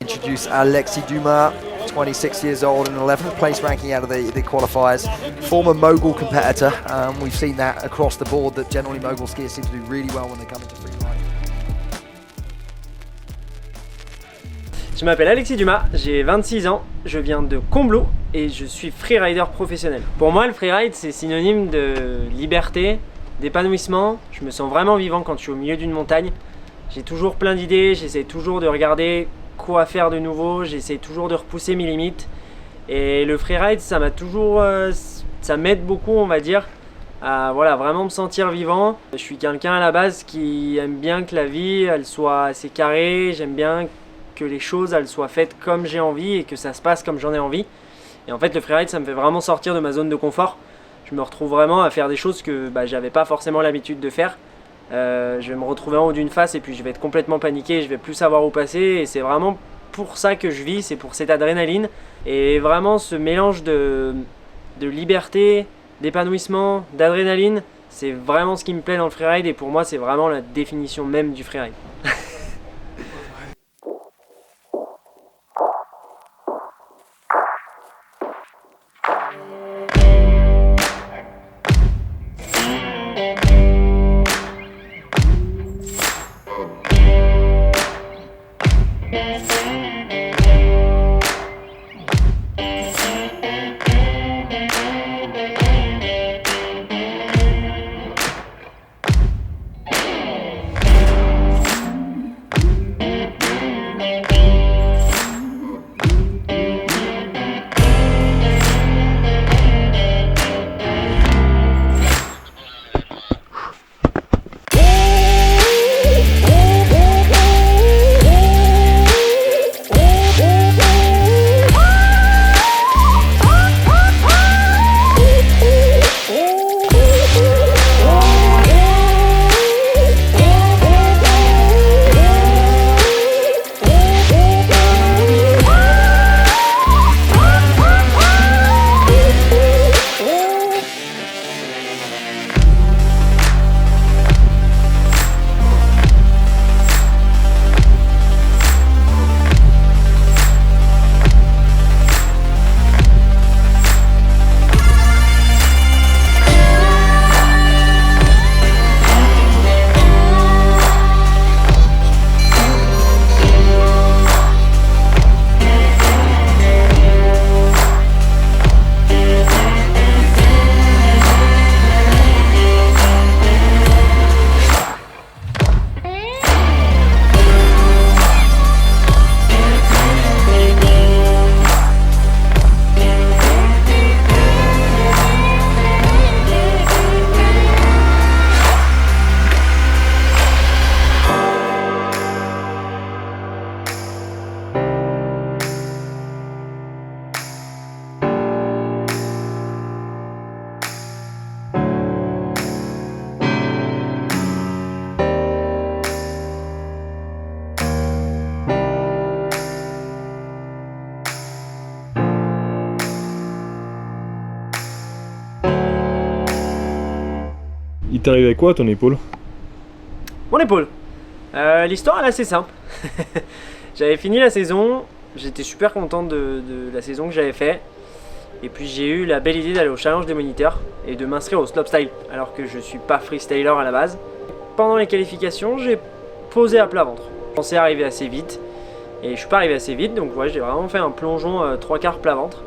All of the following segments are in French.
Introduce Alexis Dumas, 26 years old and 11th place ranking out of the qualifiers. Former mogul competitor. We've seen that across the board that generally mogul skiers seem to do really well when they come into freeride. Je m'appelle Alexis Dumas, j'ai 26 ans, je viens de Combloux et je suis freerider professionnel. Pour moi, le freeride, c'est synonyme de liberté, d'épanouissement. Je me sens vraiment vivant quand je suis au milieu d'une montagne. J'ai toujours plein d'idées, j'essaie toujours de regarder quoi faire de nouveau, j'essaie toujours de repousser mes limites. Et le freeride, ça m'a toujours, ça m'aide beaucoup, on va dire, à voilà, vraiment me sentir vivant. Je suis quelqu'un à la base qui aime bien que la vie, elle soit assez carrée. J'aime bien que les choses, elles soient faites comme j'ai envie et que ça se passe comme j'en ai envie. Et en fait, le freeride, ça me fait vraiment sortir de ma zone de confort. Je me retrouve vraiment à faire des choses que j'avais pas forcément l'habitude de faire. Je vais me retrouver en haut d'une face et puis je vais être complètement paniqué, je vais plus savoir où passer et c'est vraiment pour ça que je vis, c'est pour cette adrénaline et vraiment ce mélange de liberté, d'épanouissement, d'adrénaline, c'est vraiment ce qui me plaît dans le freeride et pour moi c'est vraiment la définition même du freeride. Il t'est arrivé quoi à ton épaule? Mon épaule, l'histoire est assez simple. J'avais fini la saison, j'étais super content de la saison que j'avais fait. Et puis j'ai eu la belle idée d'aller au challenge des moniteurs et de m'inscrire au slopestyle alors que je suis pas freestyler à la base. Pendant les qualifications, j'ai posé à plat ventre. Je pensais arriver assez vite et je suis pas arrivé assez vite, donc ouais, j'ai vraiment fait un plongeon 3/4 plat ventre.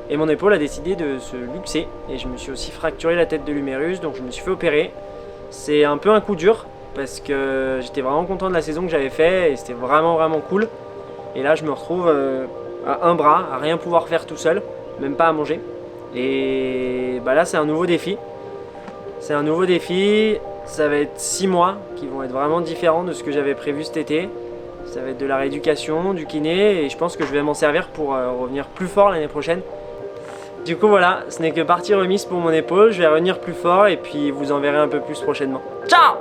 Et mon épaule a décidé de se luxer et je me suis aussi fracturé la tête de l'humérus, donc je me suis fait opérer. C'est un peu un coup dur parce que j'étais vraiment content de la saison que j'avais fait et c'était vraiment cool. Et là je me retrouve à un bras, à rien pouvoir faire tout seul, même pas à manger. Et là c'est un nouveau défi. C'est un nouveau défi, ça va être 6 mois qui vont être vraiment différents de ce que j'avais prévu cet été. Ça va être de la rééducation, du kiné et je pense que je vais m'en servir pour revenir plus fort l'année prochaine. Du coup voilà, ce n'est que partie remise pour mon épaule, je vais revenir plus fort et puis vous en verrez un peu plus prochainement. Ciao!